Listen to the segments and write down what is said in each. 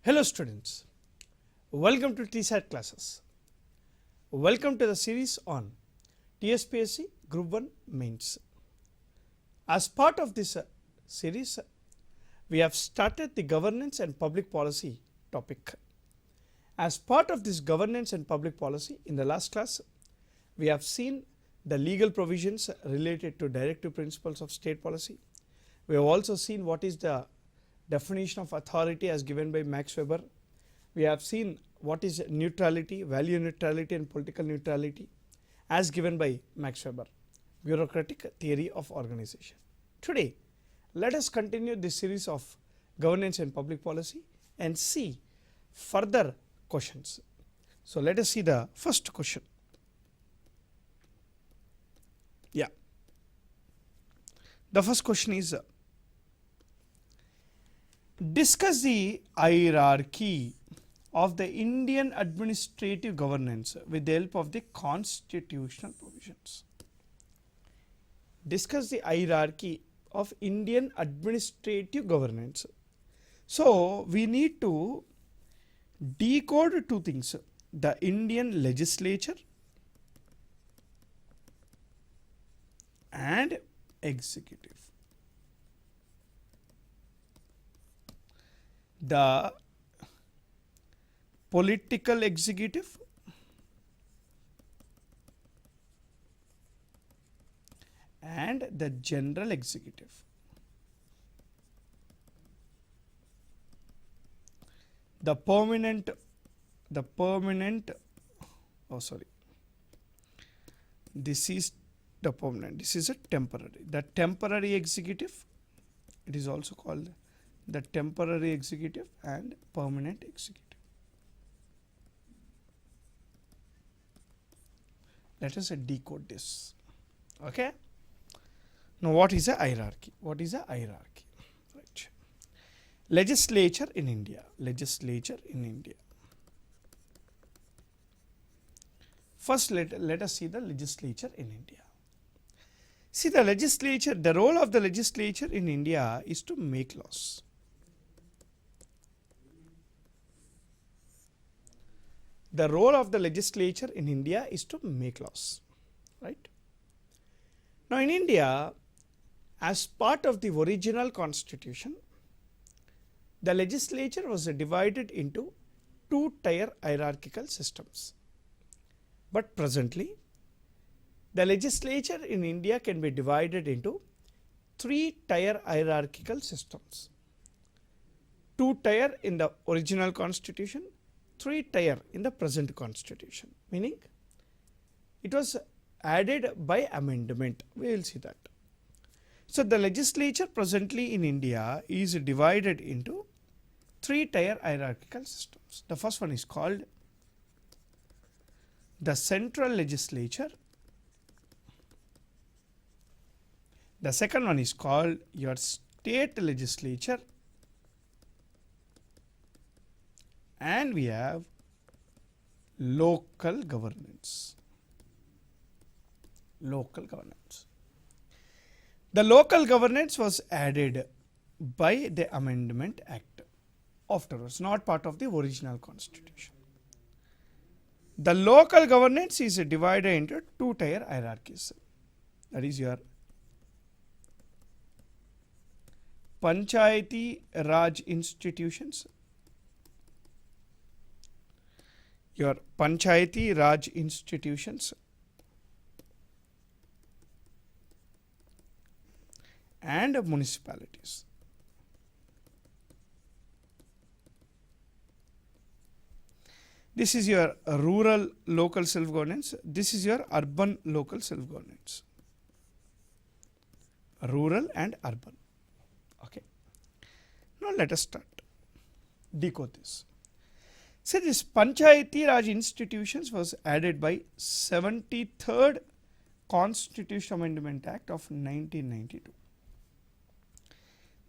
Hello students, welcome to 𝗬𝗏 classes. Welcome to the series on TSPSC Group 1 Mains. As part of this series, we have started the governance and public policy topic. As part of this governance and public policy, in the last class, we have seen the legal provisions related to directive principles of state policy. We have also seen what is the definition of authority as given by Max Weber. We have seen what is neutrality, value neutrality and political neutrality as given by Max Weber, bureaucratic theory of organization. Today, let us continue this series of governance and public policy and see further questions. So, let us see the first question. Yeah, the first question is discuss the hierarchy of the Indian administrative governance with the help of the constitutional provisions. Discuss the hierarchy of Indian administrative governance. So, we need to decode two things: the Indian legislature and executive. The political executive and the general executive. The permanent, this is the permanent, this is a temporary. The temporary executive, it is also called the temporary executive and permanent executive. Let us decode this. Okay. Now, what is a hierarchy? What is a hierarchy? Right. Legislature in India. Legislature in India. First, let us see the legislature in India. See, the legislature, the role of the legislature in India is to make laws. The role of the legislature in India is to make laws, right? Now, in India, as part of the original constitution, the legislature was divided into two-tier hierarchical systems. But presently, the legislature in India can be divided into three-tier hierarchical systems. Two-tier in the original constitution, three-tier in the present constitution, meaning it was added by amendment. We will see that. So, the legislature presently in India is divided into three-tier hierarchical systems. The first one is called the central legislature. The second one is called your state legislature. And we have local governance. Local governance. The local governance was added by the Amendment Act afterwards, not part of the original constitution. The local governance is divided into two-tier hierarchies. That is your Panchayati Raj institutions, your Panchayati Raj institutions and municipalities. This is your rural local self-governance. This is your urban local self-governance. Rural and urban. Okay. Now, let us start. Decode this. So, this Panchayati Raj institutions was added by 73rd Constitutional Amendment Act of 1992.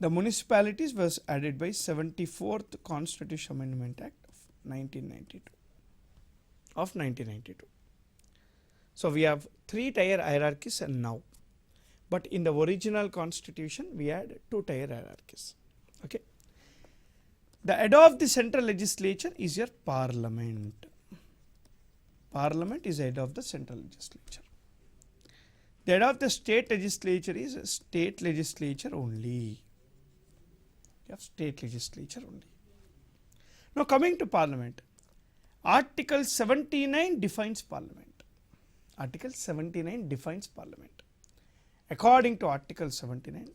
The municipalities was added by 74th Constitutional Amendment Act of 1992. So, we have three-tier hierarchies and now, but in the original constitution we had two-tier hierarchies. Okay. The head of the central legislature is your parliament. Parliament is head of the central legislature. The head of the state legislature is state legislature only. You have state legislature only. Now coming to parliament, Article 79 defines parliament. Article 79 defines parliament. According to Article 79,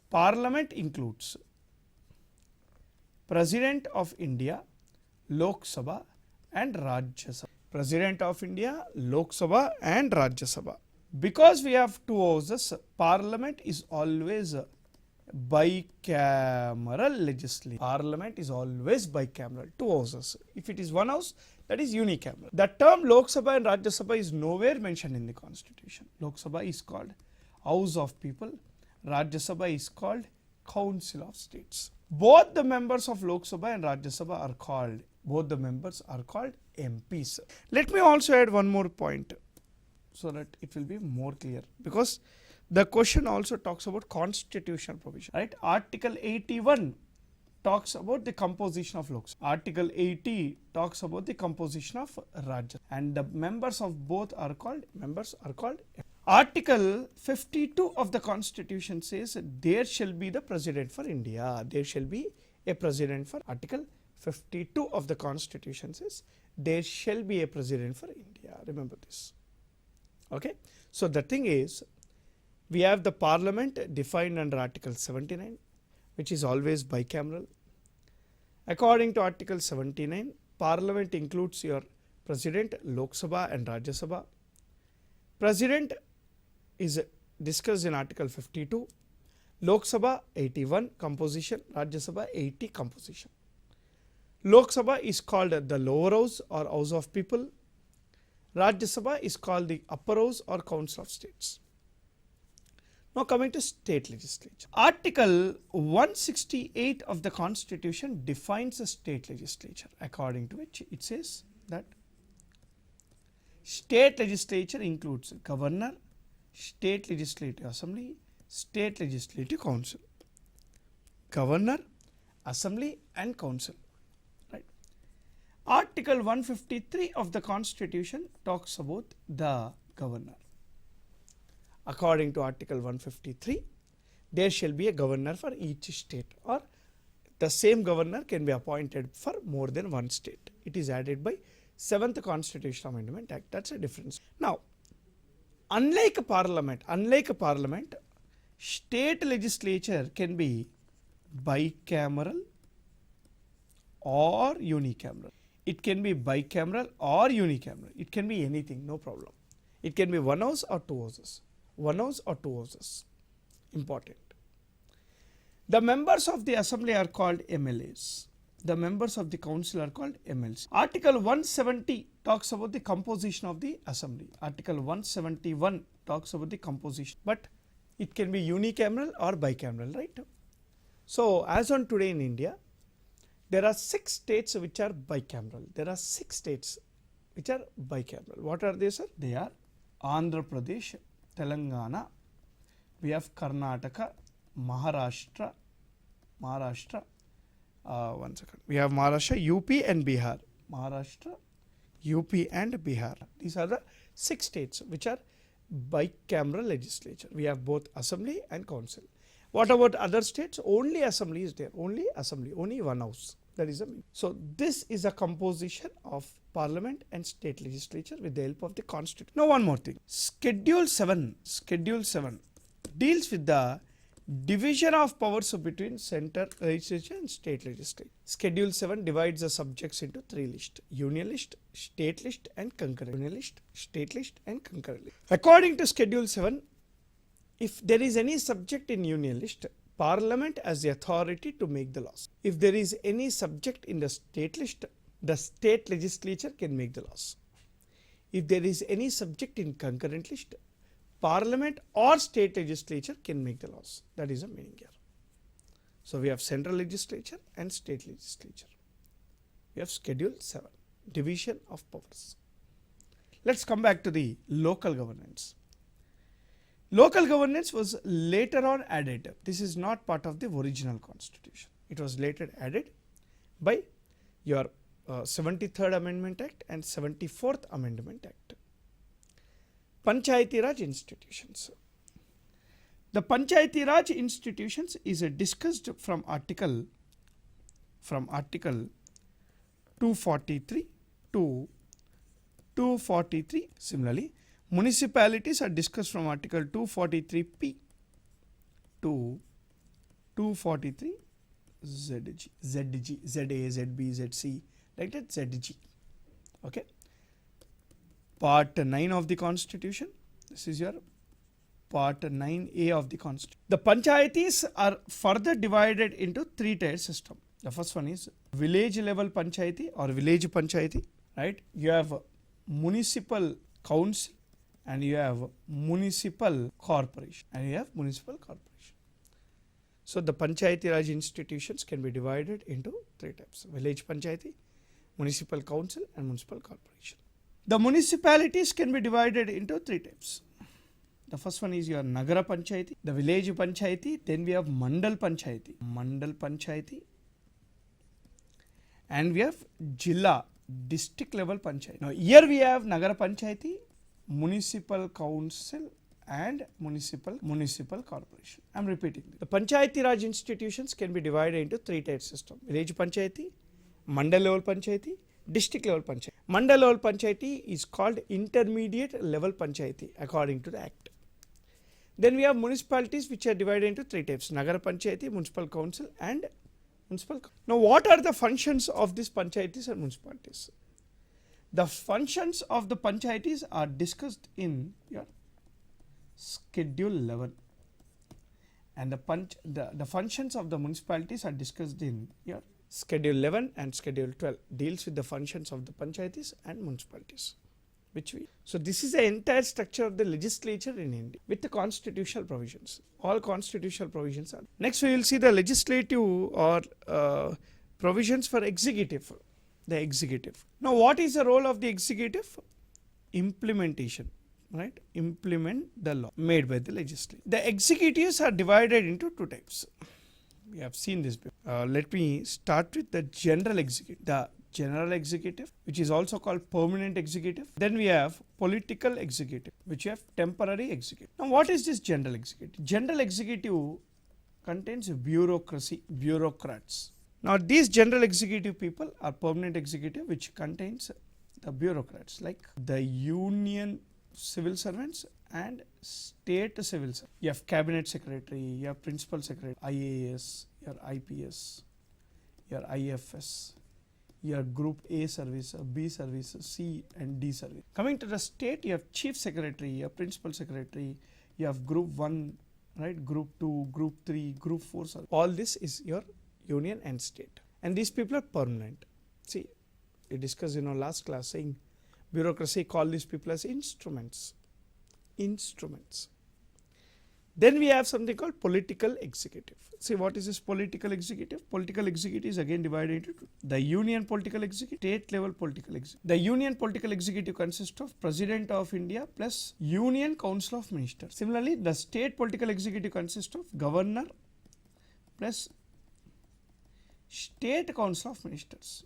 parliament includes President of India, Lok Sabha and Rajya Sabha. President of India, Lok Sabha and Rajya Sabha. Because we have two houses, parliament is always bicameral legislature. Parliament is always bicameral, two houses. If it is one house, that is unicameral. The term Lok Sabha and Rajya Sabha is nowhere mentioned in the constitution. Lok Sabha is called House of People, Rajya Sabha is called Council of States. Both the members of Lok Sabha and Rajya Sabha are called, MPs. Let me also add one more point so that it will be more clear, because the question also talks about constitutional provision, right? Article 81 talks about the composition of Lok Sabha. Article 80 talks about the composition of Rajya, and the members of both are called Article 52 of the constitution says there shall be the president for India. There shall be a president for Article 52 of the constitution says there shall be a president for India. Remember this. Okay. So the thing is, we have the parliament defined under Article 79, which is always bicameral. According to Article 79, parliament includes your president, Lok Sabha and Rajya Sabha. President is discussed in Article 52. Lok Sabha 81 composition, Rajya Sabha 80 composition. Lok Sabha is called the lower house or House of People. Rajya Sabha is called the upper house or Council of States. Now coming to state legislature. Article 168 of the constitution defines the state legislature, according to which it says that state legislature includes governor, state legislative assembly, state legislative council. Governor, assembly and council. Right. Article 153 of the constitution talks about the governor. According to Article 153, there shall be a governor for each state, or the same governor can be appointed for more than one state. It is added by 7th Constitutional Amendment Act. That's a difference. Now, unlike a parliament, state legislature can be bicameral or unicameral. It can be bicameral or unicameral. It can be anything, no problem. It can be one house or two houses. One house or two houses. Important. The members of the assembly are called MLAs. The members of the council are called MLC. Article 170 talks about the composition of the assembly. Article 171 talks about the composition, but it can be unicameral or bicameral, right? So as on today in India, there are 6 states which are bicameral. There are 6 states which are bicameral. What are they, sir? They are Andhra Pradesh, Telangana, we have Karnataka, Maharashtra, we have Maharashtra, UP and Bihar. Maharashtra, UP and Bihar. These are the 6 states which are bicameral legislature. We have both assembly and council. What about other states? Only assembly is there. Only assembly, only one house. That is the meaning. So this is a composition of parliament and state legislature with the help of the constitution. Now one more thing. Schedule 7 deals with the division of powers between central legislature and state legislature. Schedule 7 divides the subjects into 3 lists: union list, state list and concurrent. Union list, state list and concurrent list. According to Schedule 7, if there is any subject in union list, Parliament has the authority to make the laws. If there is any subject in the state list, the state legislature can make the laws. If there is any subject in concurrent list, Parliament or state legislature can make the laws. That is the meaning here. So we have central legislature and state legislature. We have Schedule 7, division of powers. Let's come back to the local governance. Local governance was later on added. This is not part of the original constitution. It was later added. by your 73rd Amendment Act and 74th Amendment Act. Panchayati Raj institutions. The Panchayati Raj institutions is discussed from Article 243 to 243. Similarly, municipalities are discussed from Article 243P to 243 ZG, ZG, ZA, ZB, ZC, like that ZG. Okay. Part 9 of the Constitution. This is your Part 9A of the Constitution. The panchayatis are further divided into 3-tier system. The first one is village level panchayati or village panchayati, right? You have municipal council and you have municipal corporation So the Panchayati Raj institutions can be divided into 3 types: village panchayati, municipal council and municipal corporation. The municipalities can be divided into 3 types. The first one is your Nagara Panchayati, the village panchayati, then we have Mandal Panchayati, and we have Jilla, district level panchayati. Now here we have Nagara Panchayati, municipal council and municipal corporation. I am repeating this. The Panchayati Raj institutions can be divided into 3-tier system: village panchayati, mandal level panchayati, district level panchayati. Mandal level panchayati is called intermediate level panchayati according to the act. Then we have municipalities which are divided into 3 types: Nagara Panchayati, municipal council and municipal. Now what are the functions of these panchayatis and municipalities? The functions of the panchayatis are discussed in your Schedule 11, and the functions of the municipalities are discussed in your Schedule 11 and Schedule 12. Deals with the functions of the panchayatis and municipalities. So this is the entire structure of the legislature in India with the constitutional provisions. All constitutional provisions are. Next we will see the legislative or provisions for executive. The executive. Now what is the role of the executive? Implementation. Right? Implement the law made by the legislature. The executives are divided into 2 types. We have seen this before. Let me start with the general executive. The general executive, which is also called permanent executive. Then we have political executive, which you have temporary executive. Now what is this general executive? General executive contains bureaucracy, bureaucrats. Now these general executive people are permanent executive, which contains the bureaucrats like the union civil servants and state civil servants. You have cabinet secretary, you have principal secretary, IAS, your IPS, your IFS, your group A service, B service, C and D service. Coming to the state, you have chief secretary, you have principal secretary, you have group 1, right, group 2, group 3, group 4 service. All this is your union and state, and these people are permanent. See, we discussed in our last class saying bureaucracy call these people as instruments. Then we have something called political executive. See, what is this political executive? Political executive is again divided into 2. The union political executive, state level political executive. The union political executive consists of President of India plus Union Council of Ministers. Similarly, the state political executive consists of Governor plus State Council of Ministers.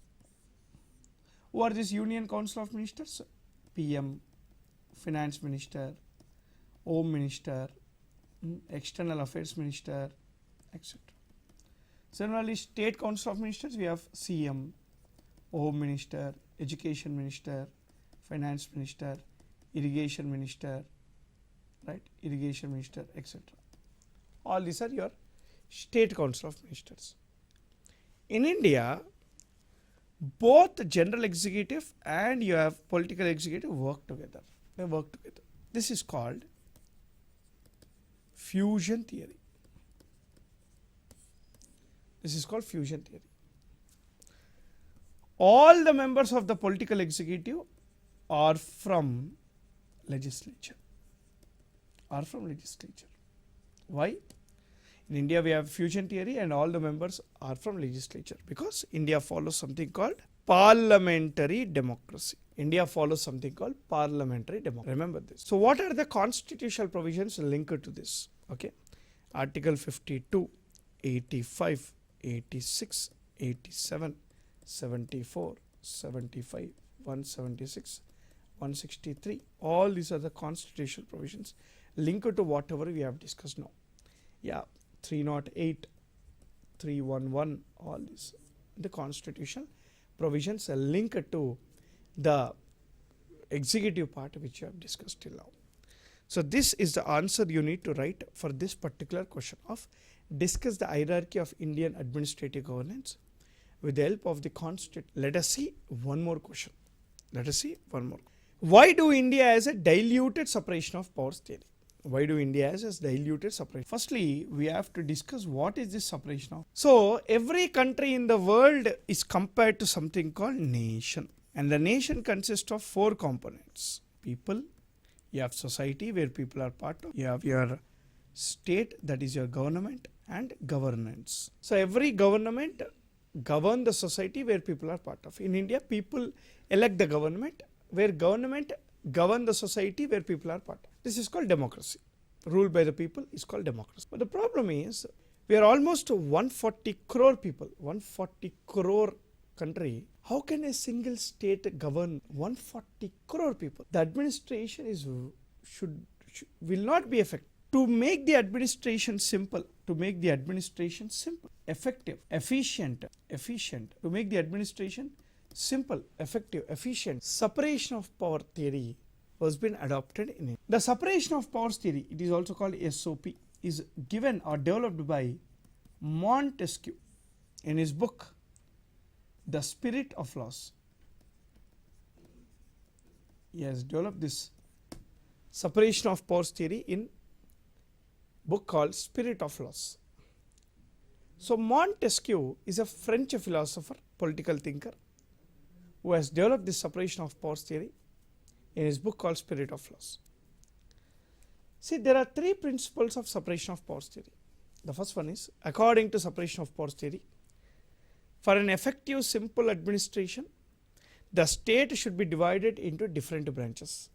Who are this Union Council of Ministers? PM, Finance Minister, Home Minister, External Affairs Minister, etc. Similarly, State Council of Ministers, we have CM, Home Minister, Education Minister, Finance Minister, Irrigation Minister, right? Irrigation Minister, etc. All these are your State Council of Ministers. In India, both general executive and you have political executive work together. They work together. This is called fusion theory. This is called fusion theory. All the members of the political executive are from legislature. Why? In India we have fusion theory and all the members are from legislature because India follows something called parliamentary democracy. Remember this. So what are the constitutional provisions linked to this? Okay. Article 52, 85, 86, 87, 74, 75, 176, 163. All these are the constitutional provisions linked to whatever we have discussed now. Yeah, 308, 311, all these. The constitutional provisions are linked to the executive part which you have discussed till now. So this is the answer you need to write for this particular question of discuss the hierarchy of Indian administrative governance with the help of the constitution. Let us see one more question. Let us see one more. Why do India has a diluted separation of powers theory? Why do India has a diluted separation? Firstly, we have to discuss what is this separation of. So every country in the world is compared to something called nation. And the nation consists of 4 components. People, you have society where people are part of, you have your state, that is your government, and governance. So every government govern the society where people are part of. In India, people elect the government, where government govern the society where people are part of. This is called democracy. Ruled by the people is called democracy. But the problem is, we are almost 140 crore people, 140 crore country. How can a single state govern 140 crore people? The administration is will not be effective. To make the administration simple, effective, efficient, to make the administration simple, effective, efficient, separation of power theory was been adopted in it. The separation of powers theory, it is also called SOP, is given or developed by Montesquieu in his book The Spirit of Laws. He has developed this separation of powers theory in book called Spirit of Laws. So Montesquieu is a French philosopher, political thinker, who has developed this separation of powers theory in his book called Spirit of Laws. See, there are 3 principles of separation of powers theory. The first one is, according to separation of powers theory, for an effective simple administration, the state should be divided into different branches.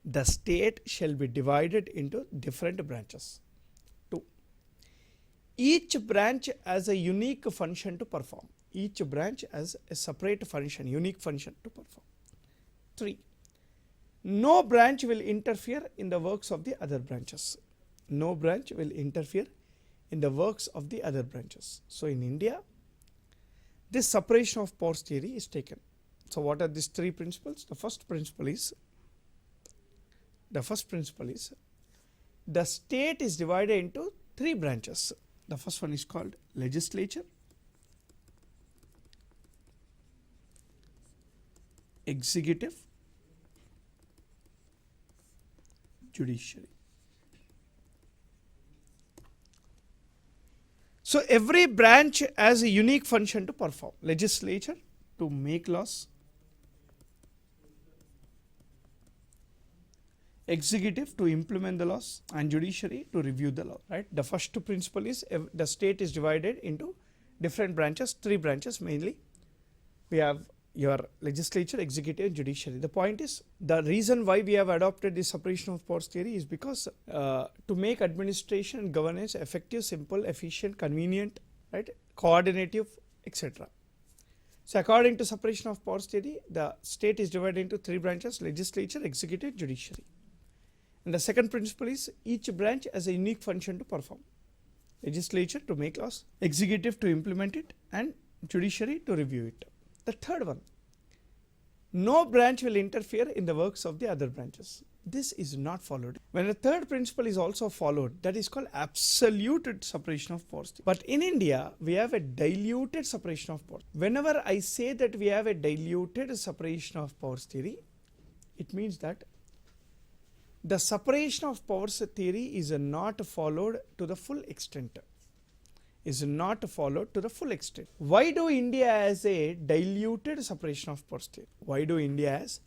The state shall be divided into different branches. 2. Each branch has a unique function to perform. Each branch has a separate function, unique function to perform. 3. No branch will interfere in the works of the other branches. No branch will interfere in the works of the other branches. So in India, this separation of powers theory is taken. So what are these 3 principles? The first principle is the state is divided into 3 branches. The first one is called legislature, executive, judiciary. So every branch has a unique function to perform. Legislature to make laws, executive to implement the laws, and judiciary to review the law. Right? The first principle is the state is divided into different branches, 3 branches mainly. We have your legislature, executive, and judiciary. The point is, the reason why we have adopted this separation of powers theory is because to make administration and governance effective, simple, efficient, convenient, right, coordinative, etc. So according to separation of powers theory, the state is divided into 3 branches: legislature, executive, judiciary. And the second principle is each branch has a unique function to perform. Legislature to make laws, executive to implement it, and judiciary to review it. The third one, no branch will interfere in the works of the other branches. This is not followed. When the third principle is also followed, that is called absolute separation of powers. But in India, we have a diluted separation of powers. Whenever I say that we have a diluted separation of powers theory, it means that the separation of powers theory is not followed to the full extent. Why do India has a diluted separation of powers theory? Why do India has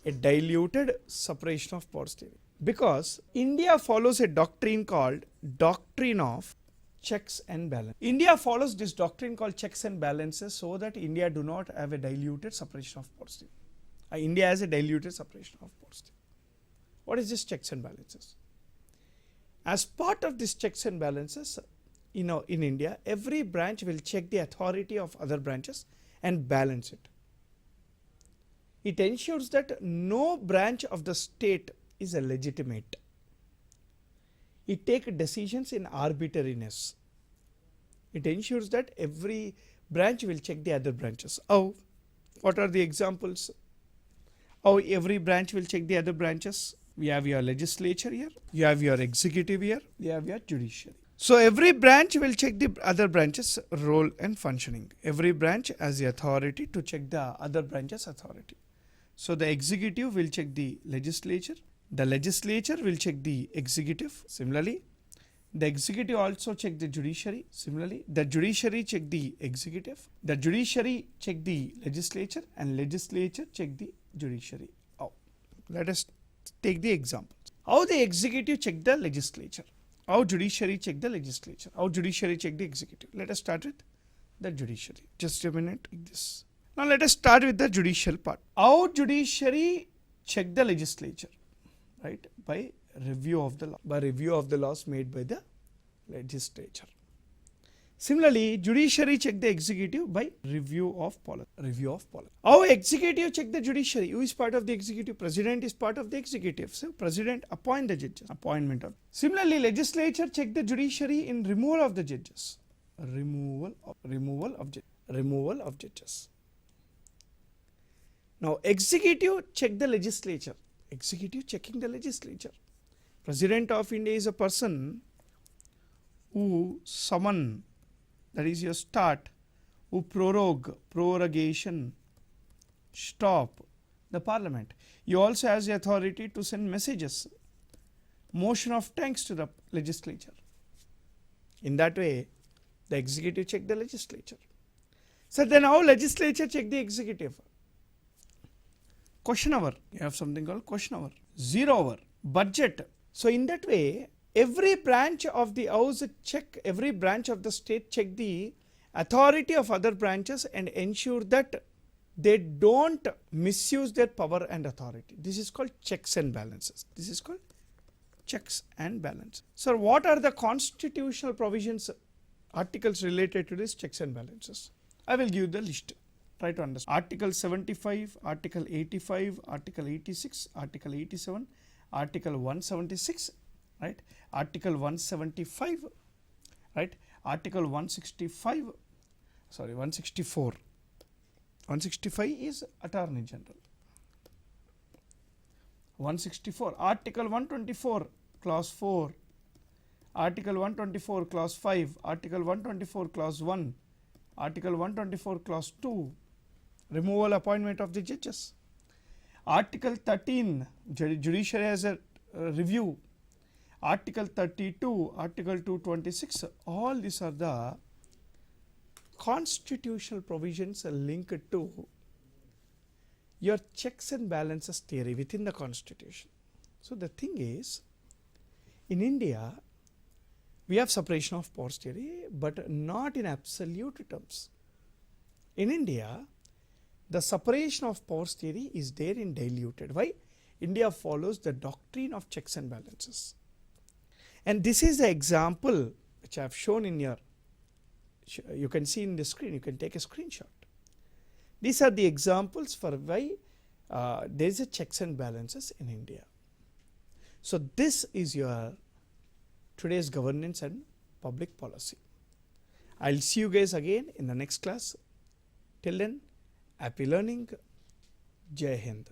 a diluted separation of powers theory? Because India follows a doctrine called doctrine of checks and balances. India follows this doctrine called checks and balances so that India do not have a diluted separation of powers theory. India has a diluted separation of powers theory. What is this checks and balances? As part of this checks and balances, in India, every branch will check the authority of other branches and balance it. It ensures that no branch of the state is illegitimate. It takes decisions in arbitrariness. It ensures that every branch will check the other branches. Oh, what are the examples? Oh, every branch will check the other branches. We have your legislature here, you have your executive here, you have your judiciary. So every branch will check the other branches' role and functioning. Every branch has the authority to check the other branch's authority. So the executive will check the legislature will check the executive. Similarly, the executive also check the judiciary. Similarly, the judiciary check the executive, the judiciary check the legislature, and legislature check the judiciary. Oh, let us take the examples. How the executive check the legislature, how judiciary check the legislature, how judiciary check the executive. Let us start with the judiciary. Just a minute, like this. Now let us start with the judicial part. How judiciary check the legislature, right? By review of the law, by review of the laws made by the legislature. Similarly, judiciary check the executive by review of policy. How executive check the judiciary? Who is part of the executive? President is part of the executive. So president appoint the judges. Appointment of. Similarly, legislature check the judiciary in removal of the judges. Removal of judges. Now executive check the legislature. Executive checking the legislature. President of India is a person who summon, that is your start, who prorogation, stop the parliament. You also has the authority to send messages, motion of thanks to the legislature. In that way, the executive check the legislature. So then how legislature check the executive? Question hour. You have something called question hour. 0 hour. Budget. So in that way, every branch of the house check, every branch of the state check the authority of other branches and ensure that they don't misuse their power and authority. This is called checks and balances. This is called checks and balances. So what are the constitutional provisions, articles related to this checks and balances? I will give the list. Try to understand. Article 75, Article 85, Article 86, Article 87, Article 176, right? Article 175, right? Article 165, sorry, 164. 165 is Attorney General. 164, Article 124, Clause 4, Article 124, Clause 5, Article 124, Clause 1, Article 124, Clause 2, removal appointment of the judges. Article 13, judiciary has a review. Article 32, Article 226, all these are the constitutional provisions linked to your checks and balances theory within the constitution. So the thing is, in India, we have separation of powers theory, but not in absolute terms. In India, the separation of powers theory is there in diluted. Why? India follows the doctrine of checks and balances. And this is the example which I have shown in your, you can see in the screen, you can take a screenshot. These are the examples for why there is a checks and balances in India. So this is your today's governance and public policy. I'll see you guys again in the next class. Till then, happy learning. Jai Hind.